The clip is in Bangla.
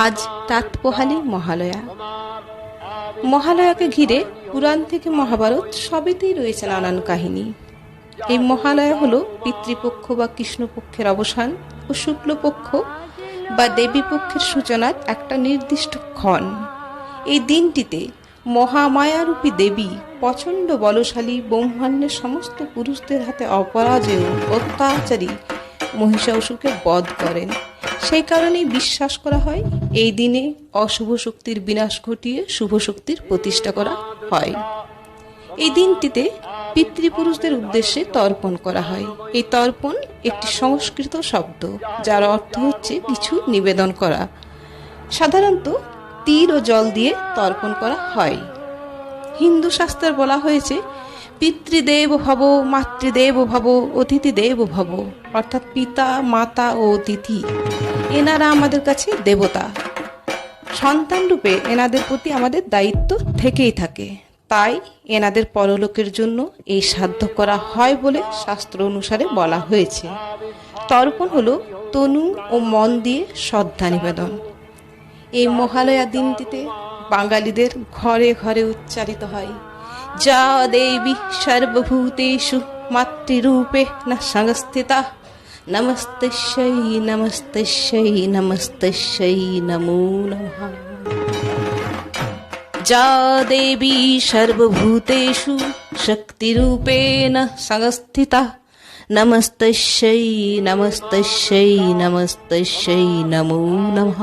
আজ রাত পোহালি মহালয়া। মহালয়াকে ঘিরে পুরাণ থেকে মহাভারত সবেতেই রয়েছে নানান কাহিনী। এই মহালয়া হলো পিতৃপক্ষ বা কৃষ্ণপক্ষের অবসান ও শুক্লপক্ষ বা দেবীপক্ষের সূচনার একটা নির্দিষ্ট ক্ষণ। এই দিনটিতে মহামায়ারূপী দেবী প্রচণ্ড বলশালী ব্রহ্মাণ্ডের সমস্ত পুরুষদের হাতে অপরাজেয় অত্যাচারী মহিষাসুরকে বধ করেন। সেই কারণেই বিশ্বাস করা হয় এই দিনে অশুভ শক্তির বিনাশ ঘটিয়ে শুভ শক্তির প্রতিষ্ঠা করা হয়। এই দিনটিতে পিতৃপুরুষদের উদ্দেশ্যে তর্পণ করা হয়। এই তর্পণ একটি সংস্কৃত শব্দ, যার অর্থ হচ্ছে কিছু নিবেদন করা। সাধারণত তিল ও জল দিয়ে তর্পণ করা হয়। হিন্দু শাস্ত্রে বলা হয়েছে পিতৃদেব ভব, মাতৃদেব ভব, অতিথি দেব ভব, অর্থাৎ পিতা, মাতা ও অতিথি এনারা আমাদের কাছে দেবতা। সন্তান রূপে এনাদের প্রতি আমাদের দায়িত্ব থেকেই থাকে। তাই এনাদের পরলোকের জন্য এই সাধ্য করা হয় বলে শাস্ত্র অনুসারে বলা হয়েছে। তর্পণ হলো তনু ও মন দিয়ে শ্রদ্ধা নিবেদন। এই মহালয়া দিনটিতে বাঙালিদের ঘরে ঘরে উচ্চারিত হয় যা দেবী সর্বভূতেষু মাতৃরূপে না সংস্থিতা নমস্তস্যৈ নমস্তস্যৈ নমস্তস্যৈ নমো নমঃ। যা দেবী সর্বভূতেষু শক্তিরূপেণ সংস্থিতা নমস্তস্যৈ নমস্তস্যৈ নমস্তস্যৈ নমো নমঃ।